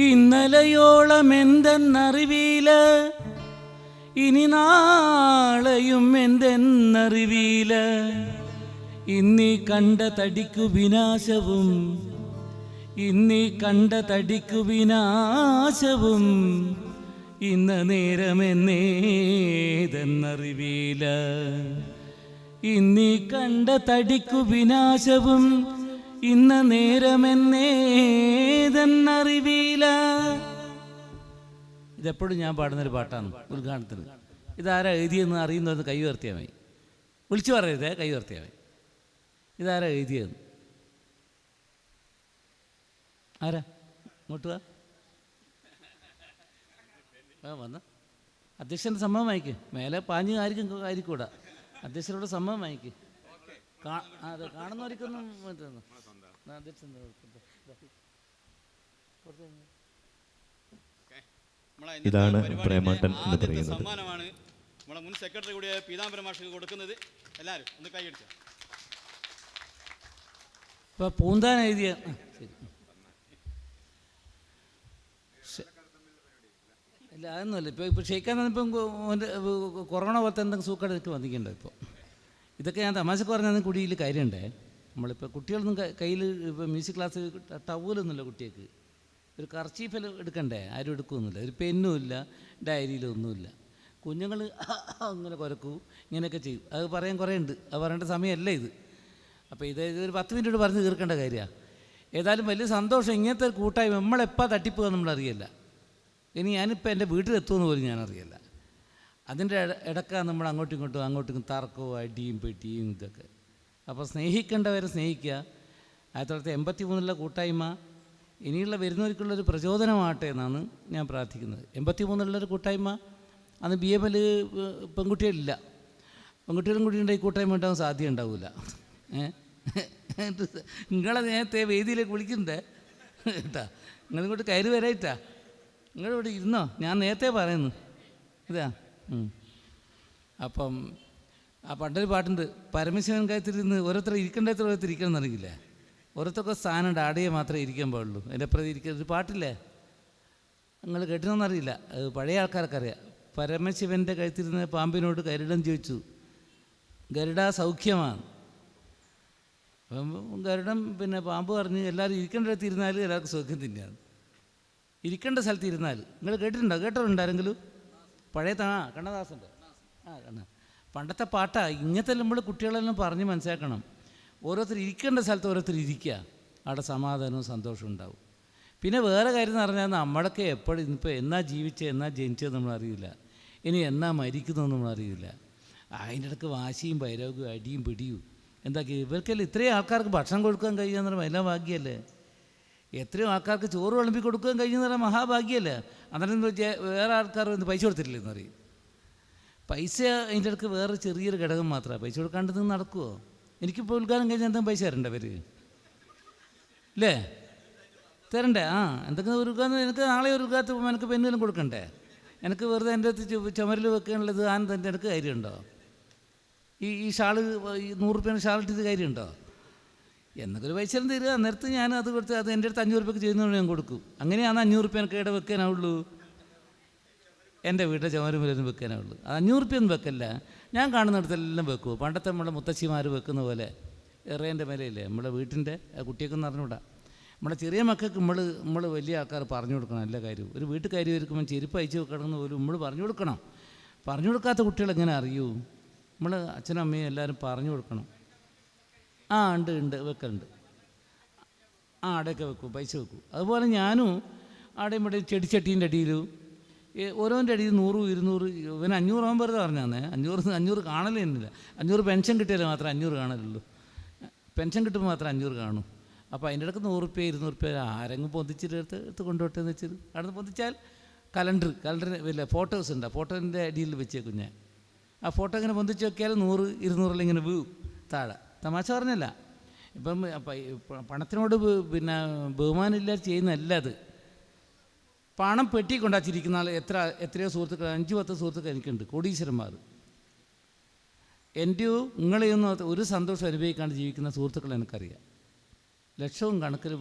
ഇന്നലയോളം എന്തെന്നറിവീല, ഇനി നാളെയും എന്തെന്നറിവീല. ഇന്നീ കണ്ട തടിക്കു വിനാശവും, ഇന്നീ കണ്ട തടിക്കു വിനാശവും, ഇന്ന നേരമെന്നേതെന്നറിവീല. ഇന്നീ കണ്ട തടിക്കു വിനാശവും, ഇന്ന നേരമെന്നേതെന്നറിവീല. ഇതെപ്പോഴും ഞാൻ പാടുന്നൊരു പാട്ടാണ് ഉദ്ഘാടനത്തിന്. ഇതാരാ എഴുതിയെന്ന് അറിയുന്നത് കൈ ഉയർത്തിയാൽ മതി. വിളിച്ചു പറയരുതേ, കൈ ഉയർത്തിയാൽ മതി. ഇതാരാ എഴുതിയെന്ന്? ആരാ? ഇങ്ങോട്ട് വാ, വന്ന അധ്യക്ഷൻ്റെ സമ്മതം വായിക്ക്. മേലെ പാഞ്ഞ് ആയിരിക്കൂടാ. അധ്യക്ഷനോട് സമ്മതം വായിക്ക്. അതെ, കാണുന്നവർക്കൊന്നും അധ്യക്ഷൻ ഇതാണ് പ്രേമാട്ടൻ എന്ന് പറയുന്നത്. സമ്മാനമാണ് നമ്മളെ മുൻ സെക്രട്ടറി കൂടിയ പീതാംബര മാഷിക്ക് കൊടുക്കുന്നത്. എല്ലാവരും ഒന്ന് കൈയടിച്ചു. ഇപ്പോൾ പൂന്താൻ എഴുതിയ ഇല്ല, അതൊന്നുമല്ല. ഇപ്പോൾ ക്ഷയിക്കാൻ തന്നപ്പം കൊറോണ പോലത്തെ എന്തെങ്കിലും സൂക്കേട് എനിക്ക് വന്നിട്ടുണ്ടോ? ഇപ്പോൾ ഇതൊക്കെ ഞാൻ തമാശക്ക് പറഞ്ഞാൽ കുടിയിൽ കാര്യമുണ്ടേ. നമ്മളിപ്പോൾ കുട്ടികളൊന്നും കയ്യിൽ ഇപ്പോൾ മ്യൂസിക് ക്ലാസ് ടവലൊന്നുമില്ല കുട്ടികൾക്ക്. ഒരു കർച്ചീഫിൽ എടുക്കണ്ടേ? ആരും എടുക്കുകയൊന്നുമില്ല. ഒരു പെന്നും ഇല്ല, ഡയറിയിലൊന്നുമില്ല. കുഞ്ഞുങ്ങൾ ഇങ്ങനെ കുരക്കൂ, ഇങ്ങനെയൊക്കെ ചെയ്യും. അത് പറയാൻ കുറേ ഉണ്ട്. അത് പറയേണ്ട സമയമല്ല ഇത്. അപ്പോൾ ഇതൊരു 10 മിനിറ്റ് പറഞ്ഞ് തീർക്കേണ്ട കാര്യമാണ്. ഏതായാലും വലിയ സന്തോഷം. ഇങ്ങനത്തെ ഒരു കൂട്ടായ്മ നമ്മളെപ്പോൾ തട്ടിപ്പോകാൻ നമ്മളറിയില്ല. ഇനി ഞാനിപ്പോൾ എൻ്റെ വീട്ടിലെത്തുമെന്ന് പോലും ഞാനറിയില്ല. അതിൻ്റെ ഇടയ്ക്കാണ് നമ്മൾ അങ്ങോട്ടും ഇങ്ങോട്ടും തർക്കവും അടിയും പെട്ടിയും ഇതൊക്കെ. അപ്പോൾ സ്നേഹിക്കേണ്ടവരെ സ്നേഹിക്കുക. 1983 കൂട്ടായ്മ ഇനിയുള്ള വരുന്നവർക്കുള്ളൊരു പ്രചോദനമാകട്ടെ എന്നാണ് ഞാൻ പ്രാർത്ഥിക്കുന്നത്. 83 കൂട്ടായ്മ അന്ന് BML പെൺകുട്ടികളില്ല. പെൺകുട്ടികളും കൂടി ഉണ്ടെങ്കിൽ കൂട്ടായ്മ ഉണ്ടാകാൻ സാധ്യത ഉണ്ടാവില്ല. നിങ്ങളെ നേരത്തെ വേദിയിലേക്ക് വിളിക്കണ്ടേ കേട്ടാ? നിങ്ങളിങ്ങോട്ട് കയറി വരായിട്ടാ. നിങ്ങളിവിടെ ഇരുന്നോ? ഞാൻ നേരത്തെ പറയുന്നു ഇതാ. അപ്പം ആ പണ്ടൊരു പാട്ടുണ്ട്, പരമശിവൻ കാര്യത്തിലിരുന്ന് ഓരോരുത്തർ ഇരിക്കേണ്ടത്ര ഓരോരുത്തർ ഇരിക്കണം എന്നറിയില്ലേ? ഓരോരുത്തർക്ക് സ്ഥാനമുണ്ട്, ആടെയെ മാത്രമേ ഇരിക്കാൻ പാടുള്ളൂ. എൻ്റെ അപ്പുറത്ത് ഇരിക്കുന്ന ഒരു പാട്ടില്ലേ, നിങ്ങൾ കേട്ടിരുന്നറിയില്ല. അത് പഴയ ആൾക്കാർക്ക് അറിയാം. പരമശിവൻ്റെ കഴുത്തിരുന്ന് പാമ്പിനോട് ഗരുഡൻ ചോദിച്ചു, ഗരുഡ സൗഖ്യമാണ്. അപ്പം ഗരുഡൻ പാമ്പ് പറഞ്ഞ് എല്ലാവരും ഇരിക്കേണ്ടിടത്ത് ഇരുന്നാൽ എല്ലാവർക്കും സൗഖ്യം തന്നെയാണ്. ഇരിക്കേണ്ട സ്ഥലത്ത് ഇരുന്നാൽ. നിങ്ങൾ കേട്ടിട്ടുണ്ടാരെങ്കിലും? പഴയ കണ്ണദാസൻ്റെ പണ്ടത്തെ പാട്ടാ. ഇങ്ങനത്തെ നമ്മൾ കുട്ടികളെല്ലാം പറഞ്ഞ് മനസ്സിലാക്കണം. ഓരോരുത്തർ ഇരിക്കേണ്ട സ്ഥലത്ത് ഓരോരുത്തർ ഇരിക്കുക, അവിടെ സമാധാനവും സന്തോഷവും ഉണ്ടാവും. പിന്നെ വേറെ കാര്യം എന്ന് പറഞ്ഞാൽ നമ്മളൊക്കെ എപ്പോഴും ഇപ്പോൾ എന്നാ എന്നാ ജനിച്ചത് നമ്മളറിയില്ല. ഇനി എന്നാ മരിക്കുന്നതെന്ന് നമ്മളറിയില്ല. അതിൻ്റെ ഇടയ്ക്ക് വാശിയും വൈരാഗ്യവും അടിയും പിടിയും എന്താക്കി ഇവർക്കെല്ലാം ഇത്രയും ആൾക്കാർക്ക് ഭക്ഷണം കൊടുക്കാൻ കഴിയുക പറഞ്ഞാൽ എല്ലാ ഭാഗ്യമല്ലേ? എത്രയോ ആൾക്കാർക്ക് ചോറ് വിളമ്പി കൊടുക്കാൻ കഴിയുന്ന പറഞ്ഞാൽ മഹാഭാഗ്യമല്ലേ? അന്നേരം വേറെ ആൾക്കാർ പൈസ കൊടുത്തിട്ടില്ലെന്ന് പറയും. പൈസ അതിൻ്റെ ഇടയ്ക്ക് വേറെ ചെറിയൊരു ഘടകം മാത്രമാണ്. പൈസ കൊടുക്കാണ്ട് നിന്ന് നടക്കുമോ? എനിക്കിപ്പോൾ ഉദ്ഘാടനം കഴിഞ്ഞാൽ എന്തെങ്കിലും പൈസ തരണ്ടേ അവർ? ഇല്ലേ? തരണ്ടേ? എന്തെങ്കിലും ഒരു ഉദ്ഘാടനം എനിക്ക് നാളെ ഒരു ഉദ്ഘാടനത്തിൽ എനിക്ക് പെണ്ണെല്ലാം കൊടുക്കണ്ടേ? എനിക്ക് വെറുതെ എൻ്റെ ചുമരിൽ വെക്കാനുള്ളത് ആനന്ദൻ്റെ എനിക്ക് കാര്യമുണ്ടോ? ഈ ഷാള് 100 രൂപ ഷാളിട്ടിട്ട് കാര്യമുണ്ടോ? എന്നൊക്കെ ഒരു പൈസ തരിക. നേരത്തെ ഞാൻ അത് കൊടുത്ത് അത് എൻ്റെ അടുത്ത് 500 രൂപയ്ക്ക് ചെയ്യുന്നതുകൊണ്ട് ഞാൻ കൊടുക്കും. അങ്ങനെയാണ് 500 രൂപ എനിക്ക് ഇവിടെ വെക്കാനാവുള്ളൂ. എൻ്റെ വീട്ടിലെ ചുമരുമ്പിലൊന്നും വെക്കാനാവുള്ളൂ. 500 രൂപയൊന്നും വെക്കല്ല. ഞാൻ കാണുന്നിടത്തെല്ലാം വെക്കുമോ? പണ്ടത്തെ നമ്മുടെ മുത്തശ്ശിമാർ വെക്കുന്ന പോലെ എറേൻ്റെ മേലയില്ലേ നമ്മുടെ വീട്ടിൻ്റെ കുട്ടിയൊക്കെന്ന് അറിഞ്ഞുകൂടാ. നമ്മുടെ ചെറിയ മക്കൾക്ക് നമ്മൾ വലിയ ആൾക്കാർ പറഞ്ഞു കൊടുക്കണം എല്ലാ കാര്യവും. ഒരു വീട്ടിൽ കാര്യം ഒരുക്കുമ്പോൾ ചെരുപ്പ് അയച്ചു വെക്കണമെന്ന് പോലും നമ്മൾ പറഞ്ഞു കൊടുക്കണം. പറഞ്ഞു കൊടുക്കാത്ത കുട്ടികൾ എങ്ങനെ അറിയൂ? നമ്മൾ അച്ഛനും അമ്മയും എല്ലാവരും പറഞ്ഞു കൊടുക്കണം. ഉണ്ട് വെക്കലുണ്ട്. അവിടെയൊക്കെ വെക്കും, പൈസ വെക്കും. അതുപോലെ ഞാനും അവിടെ ഇവിടെ ചെടിച്ചട്ടീൻ്റെ അടിയിലും ഓരോൻ്റെ അടിയിൽ 100, 200 ഇവന് 500 ആകുമ്പോൾ വെറുതെ പറഞ്ഞാന്നേ. 500 കാണലേ തന്നില്ല. 500 പെൻഷൻ കിട്ടിയാലേ മാത്രമേ 500 കാണലുള്ളൂ. പെൻഷൻ കിട്ടുമ്പോൾ മാത്രമേ 500 കാണൂ. അപ്പോൾ അതിൻ്റെ ഇടയ്ക്ക് 100 രൂപ 200 രൂപ ആരെങ്കിലും പൊന്തിച്ചിട്ട് എടുത്ത് കൊണ്ടുപോട്ടെന്ന് വെച്ചത്. അവിടെ നിന്ന് പൊന്തിച്ചാൽ കലണ്ടറിന് വലിയ ഫോട്ടോസ് ഉണ്ട്. ആ ഫോട്ടോൻ്റെ അടിയിൽ വെച്ചേക്കും ഞാൻ. ആ ഫോട്ടോ ഇങ്ങനെ പൊന്തിച്ച് വെക്കിയാൽ 100, 200 ഇങ്ങനെ താഴെ. തമാശ പറഞ്ഞല്ല. ഇപ്പം പണത്തിനോട് ബഹുമാനമില്ലാതെ ചെയ്യുന്നതല്ല അത്. പണം പെട്ടി കൊണ്ടാച്ചിരിക്കുന്ന ആൾ എത്രയോ സുഹൃത്തുക്കൾ, 5-10 സുഹൃത്തുക്കൾ എനിക്കുണ്ട്, കോടീശ്വരന്മാർ. എൻ്റെയോ നിങ്ങളെയൊന്നും ഒരു സന്തോഷം അനുഭവിക്കാണ്ട് ജീവിക്കുന്ന സുഹൃത്തുക്കൾ എനിക്കറിയാം. ലക്ഷവും കണക്കിൽ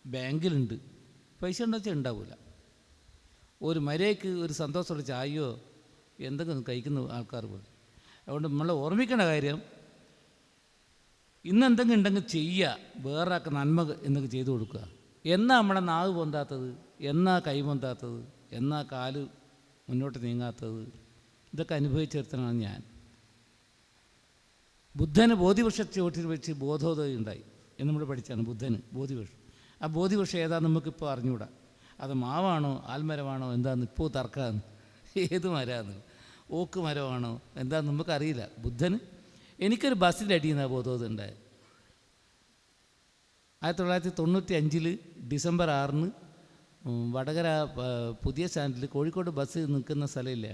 ബാങ്കിലുണ്ട്. പൈസ ഉണ്ടോ വെച്ചാൽ ഉണ്ടാവില്ല. ഒരു മര്യാദയ്ക്ക് ഒരു സന്തോഷമുള്ള ചായയോ എന്തെങ്കിലും കഴിക്കുന്ന ആൾക്കാർ പോലും. അതുകൊണ്ട് നമ്മൾ ഓർമ്മിക്കേണ്ട കാര്യം, ഇന്ന് എന്തെങ്കിലും ഉണ്ടെങ്കിൽ ചെയ്യുക, വേറൊരാൾക്ക് നന്മ എന്തെങ്കിലും ചെയ്തു കൊടുക്കുക. എന്നാ നമ്മളെ നാവ് പൊന്താത്തത്, എന്നാ കൈ പൊന്താത്തത്, എന്നാ കാല് മുന്നോട്ട് നീങ്ങാത്തത്, ഇതൊക്കെ അനുഭവിച്ചെടുത്തനാണ് ഞാൻ. ബുദ്ധന് ബോധിവൃക്ഷ ചുവട്ടിൽ വെച്ച് ബോധോദയം ഉണ്ടായി എന്ന് നമ്മൾ പഠിച്ചാണ്. ബുദ്ധന് ബോധിവൃക്ഷം. ആ ബോധിവൃക്ഷം ഏതാ നമുക്കിപ്പോൾ അറിഞ്ഞുകൂടാ. അത് മാവാണോ ആൽമരമാണോ എന്താന്ന് ഇപ്പോൾ തർക്കമാണ്. ഏത് മരമാണ്, ഓക്ക് മരമാണോ എന്താന്ന് നമുക്കറിയില്ല. ബുദ്ധന് എനിക്കൊരു ബസ്സിൻ്റെ അടിയിൽ നിന്നാണ് ബോധോദയം ഉണ്ടായത്. 1995 ഡിസംബർ 6 വടകര പുതിയ സ്റ്റാൻഡിൽ കോഴിക്കോട് ബസ് നിൽക്കുന്ന സ്ഥലമില്ലേ,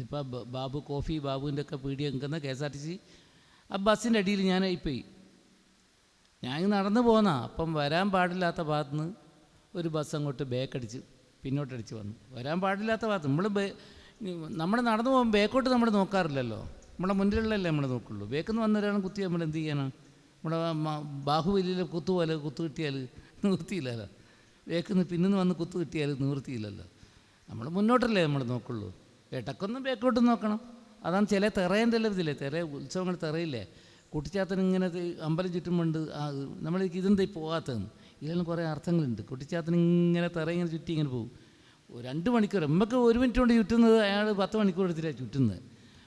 ഇപ്പോൾ ബാബു കോഫി ബാബുവിൻ്റെ ഒക്കെ പീടിയ നിൽക്കുന്ന KSRTC, ആ ബസ്സിൻ്റെ അടിയിൽ ഞാനായിപ്പോയി. ഞാൻ നടന്നു പോന്നാ. അപ്പം വരാൻ പാടില്ലാത്ത ഭാഗത്തുനിന്ന് ഒരു ബസ് അങ്ങോട്ട് ബേക്കടിച്ച് പിന്നോട്ടടിച്ച് വന്നു. വരാൻ പാടില്ലാത്ത ഭാഗത്ത് നമ്മൾ നടന്നു പോകുമ്പോൾ ബേക്കോട്ട് നമ്മൾ നോക്കാറില്ലല്ലോ, നമ്മളെ മുന്നിലുള്ളല്ലേ നമ്മൾ നോക്കുള്ളൂ. ബേക്കിന്ന് വന്നൊരാൾ കുത്തി നമ്മൾ എന്ത് ചെയ്യാനാണ്? നമ്മുടെ ബാഹുബലിയിൽ കുത്തുപോലെ കുത്തു കിട്ടിയാൽ നിവൃത്തിയില്ലല്ലോ. ബേക്കിന്ന് പിന്നിന്ന് വന്ന് കുത്തു കിട്ടിയാൽ നിവൃത്തിയില്ലല്ലോ. നമ്മൾ മുന്നോട്ടല്ലേ നമ്മൾ നോക്കുള്ളൂ. ഇടക്കൊന്നും ബേക്കോട്ട് നോക്കണം. അതാണ് ചില തെറേൻ്റെ എല്ലാം ഇതില്ലേ, ഉത്സവങ്ങൾ തെറയില്ലേ, കുട്ടിച്ചാത്തൻ ഇങ്ങനെ അമ്പലം ചുറ്റുമുണ്ട്. നമ്മൾക്ക് ഇതെന്താ പോകാത്തതെന്ന്. ഇതിലെല്ലാം കുറേ അർത്ഥങ്ങളുണ്ട്. കുട്ടിച്ചാത്തൻ ഇങ്ങനെ ഇങ്ങനെ ചുറ്റി ഇങ്ങനെ പോകും. 2 മണിക്കൂർ, നമുക്ക് 1 മിനിറ്റ് കൊണ്ട് ചുറ്റുന്നത് അയാൾ 10 മണിക്കൂർ എടുത്തിട്ടാണ് ചുറ്റുന്നത്.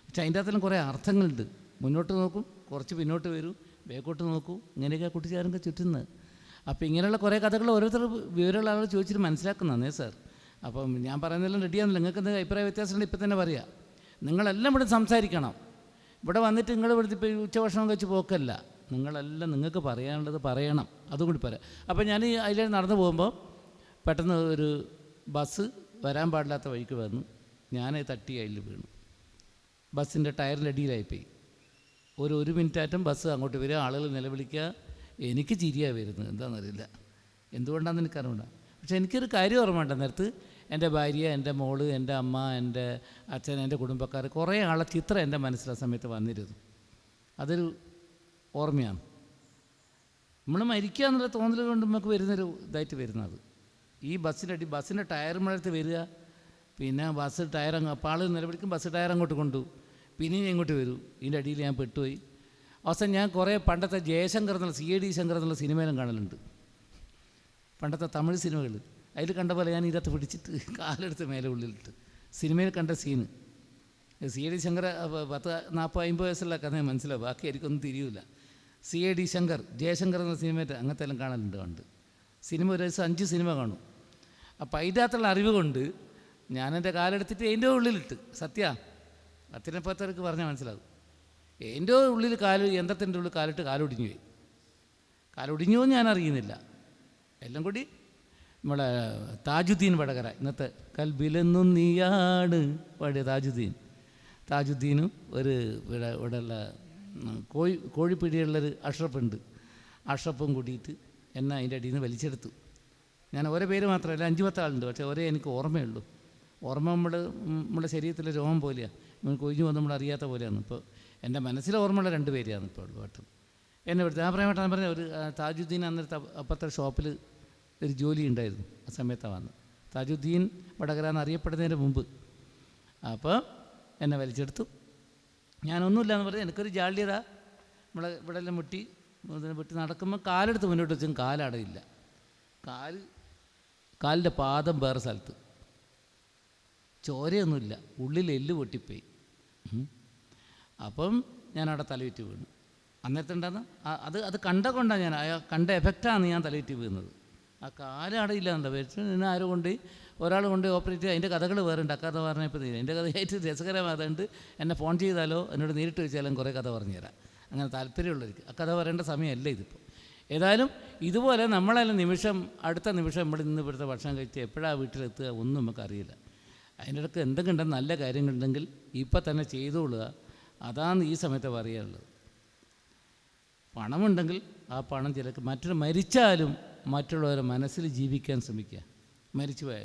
പക്ഷെ അതിൻ്റെ അകത്തെല്ലാം കുറേ അർത്ഥങ്ങളുണ്ട്. മുന്നോട്ട് നോക്കും, കുറച്ച് പിന്നോട്ട് വരും, ബേക്കോട്ട് നോക്കൂ, ഇങ്ങനെയൊക്കെ കുട്ടിച്ചാരൊക്കെ ചുറ്റുന്നത്. അപ്പോൾ ഇങ്ങനെയുള്ള കുറേ കഥകൾ ഓരോരുത്തർ വിവരമുള്ള ആളുകൾ ചോദിച്ചിട്ട് മനസ്സിലാക്കുന്നതാണേ സാർ. അപ്പം ഞാൻ പറയുന്നതെല്ലാം റെഡിയാണല്ലോ. നിങ്ങൾക്ക് എന്തെങ്കിലും അഭിപ്രായ വ്യത്യാസമുണ്ട് ഇപ്പം തന്നെ പറയാം. നിങ്ങളെല്ലാം ഇവിടെ സംസാരിക്കണം. ഇവിടെ വന്നിട്ട് നിങ്ങൾ ഇവിടുത്തെ ഇപ്പോൾ ഉച്ചഭക്ഷണം കഴിച്ച് പോക്കല്ല. നിങ്ങളെല്ലാം നിങ്ങൾക്ക് പറയാനുള്ളത് പറയണം, അതും കൂടി പറയാം. അപ്പോൾ ഞാൻ അതിൽ നടന്നു പോകുമ്പോൾ പെട്ടെന്ന് ഒരു ബസ് വരാൻ പാടില്ലാത്ത വഴിക്ക് വന്നു. ഞാൻ തട്ടി അതിൽ വീണു. ബസ്സിൻ്റെ ടയറിൻ്റെ അടിയിലായിപ്പോയി. 1 മിനിറ്റായിട്ടും ബസ് അങ്ങോട്ട് വരിക, ആളുകൾ നിലവിളിക്കുക. എനിക്ക് ചിരിയാണ് വരുന്നത്, എന്താണെന്നറിയില്ല, എന്തുകൊണ്ടാണെന്ന് എനിക്കറിയില്ല. പക്ഷേ എനിക്കൊരു കാര്യം ഓർമ്മയുണ്ട്. നേരത്ത് എൻ്റെ ഭാര്യ, എൻ്റെ മോള്, എൻ്റെ അമ്മ, എൻ്റെ അച്ഛൻ, എൻ്റെ കുടുംബക്കാർ, കുറേ ആളെ ചിത്രം എൻ്റെ മനസ്സിലാ സമയത്ത് വന്നിരുന്നു. അതൊരു ഓർമ്മയാണ്. നമ്മൾ മരിക്കുക എന്നുള്ള തോന്നൽ കൊണ്ട് നമുക്ക് വരുന്നൊരു ഇതായിട്ട് വരുന്നത്. ഈ ബസ്സിൻ്റെ ടയർ മഴത്ത് വരിക, പിന്നെ ബസ് ടയർ അപ്പോൾ ആൾ നിലവിളിക്കും, ബസ് ടയർ അങ്ങോട്ട് കൊണ്ടു, പിന്നെയും ഇങ്ങോട്ട് വരൂ. ഇതിൻ്റെ അടിയിൽ ഞാൻ പെട്ടുപോയി. അവസാനം ഞാൻ കുറേ പണ്ടത്തെ ജയശങ്കർ എന്നുള്ള CID ശങ്കർ എന്നുള്ള സിനിമയിലും കാണലുണ്ട്, പണ്ടത്തെ തമിഴ് സിനിമകൾ. അതിൽ കണ്ട പോലെ ഞാൻ ഇതിനകത്ത് പിടിച്ചിട്ട് കാലെടുത്ത് മേലെ ഉള്ളിലിട്ട് സിനിമയിൽ കണ്ട സീന്. CID ശങ്കർ 40-50 വയസ്സുള്ള കഥ മനസ്സിലാവും, ബാക്കി എനിക്കൊന്നും തിരിയില്ല. CID ശങ്കർ, ജയശങ്കർ എന്ന സിനിമയിൽ അങ്ങനത്തെ എല്ലാം കാണലുണ്ട്. സിനിമ ഒരു ദിവസം 5 സിനിമ കാണും. അപ്പോൾ അതിൻ്റെ അകത്തുള്ള അറിവ് കൊണ്ട് ഞാനെൻ്റെ കാലെടുത്തിട്ട് അതിൻ്റെ ഉള്ളിലിട്ട്, സത്യനെപ്പത്തവർക്ക് പറഞ്ഞാൽ മനസ്സിലാവും. എൻ്റെ ഉള്ളിൽ യന്ത്രത്തിൻ്റെ ഉള്ളിൽ കാലിട്ട് കാലൊടിഞ്ഞു പോയി. കാലൊടിഞ്ഞോ ഞാൻ അറിയുന്നില്ല. എല്ലാം കൂടി നമ്മളെ താജുദ്ദീൻ വടകര, ഇന്നത്തെ കൽബിലെന്നും നീയാണ് പാടിയ താജുദ്ദീനും ഒരു ഇവിടെയുള്ള കോഴിപ്പീടിയുള്ളൊരു അഷ്റഫുണ്ട്. അഷ്റഫും കൂടിയിട്ട് എന്നെ അതിൻ്റെ അടിയിൽ നിന്ന് വലിച്ചെടുത്തു. ഞാൻ ഒരേ പേര് മാത്രമല്ല, 5-10 ആളുണ്ട്. പക്ഷേ ഒരേ എനിക്ക് ഓർമ്മയുള്ളൂ. ഓർമ്മ നമ്മുടെ ശരീരത്തിലെ രോമം പോലെയാണ്, കൊഴിഞ്ഞു വന്ന് നമ്മൾ അറിയാത്ത പോലെയാണ്. ഇപ്പോൾ എൻ്റെ മനസ്സിലെ ഓർമ്മയുള്ള 2 പേരെയാണ് ഇപ്പോൾ പാട്ട് എന്നെ വിടുന്നത്. ആ പ്രേമട്ടാൻ പറഞ്ഞ ഒരു താജുദ്ദീൻ അന്നത്തെ അപ്പുറത്തെ ഷോപ്പിൽ ഒരു ജോലി ഉണ്ടായിരുന്നു. ആ സമയത്താണ് വന്നത്. താജുദ്ദീൻ വടകര എന്നറിയപ്പെടുന്നതിന് മുമ്പ്. അപ്പോൾ എന്നെ വലിച്ചെടുത്തു. ഞാനൊന്നുമില്ല എന്ന് പറഞ്ഞാൽ എനിക്കൊരു ജാള്യത. ഇവിടെ എല്ലാം വെട്ടി നടക്കുമ്പോൾ കാലെടുത്ത് മുന്നോട്ട് വെച്ചും കാലടയില്ല. കാലിൻ്റെ പാദം വേറെ സ്ഥലത്ത്, ചോരയൊന്നുമില്ല, ഉള്ളിൽ എല്ല് പൊട്ടിപ്പോയി. അപ്പം ഞാനവിടെ തലവിറ്റ് വീണു. അന്നേരത്തെ ഉണ്ടാകുന്ന അത് കൊണ്ടാണ് കണ്ട എഫക്റ്റാണ് ഞാൻ തലവിറ്റ് വീഴുന്നത്. ആ കാലടയില്ല എന്താ വെച്ച് പിന്നെ ആരോ ഒരാൾ കൊണ്ട് ഓപ്പറേറ്റ് ചെയ്ത് അതിൻ്റെ കഥകൾ വേറെ ഉണ്ട്. അക്കഥ പറഞ്ഞപ്പോൾ എൻ്റെ കഥയായിട്ട് രസകരമായതുകൊണ്ട് എന്നെ ഫോൺ ചെയ്താലോ എന്നോട് നേരിട്ട് ചോദിച്ചാലും കുറേ കഥ പറഞ്ഞു തരാം. അങ്ങനെ താല്പര്യമുള്ളവർക്ക് ആ കഥ പറയേണ്ട സമയമല്ല ഇതിപ്പോൾ. ഏതായാലും ഇതുപോലെ നമ്മളെല്ലാം അടുത്ത നിമിഷം ഇവിടെ നിന്ന് ഇവിടുത്തെ ഭക്ഷണം കഴിച്ച് എപ്പോഴാണ് വീട്ടിലെത്തുക ഒന്നും നമുക്കറിയില്ല. അതിൻ്റെ ഇടയ്ക്ക് എന്തെങ്കിലും ഉണ്ടെങ്കിൽ നല്ല കാര്യങ്ങളുണ്ടെങ്കിൽ ഇപ്പം തന്നെ ചെയ്തുകൊള്ളുക. അതാണ് ഈ സമയത്ത് പറയാനുള്ളത്. പണമുണ്ടെങ്കിൽ ആ പണം ചിലക്ക് മരിച്ചാലും മറ്റുള്ളവരെ മനസ്സിൽ ജീവിക്കാൻ ശ്രമിക്കുക. മരിച്ചു പോയാൽ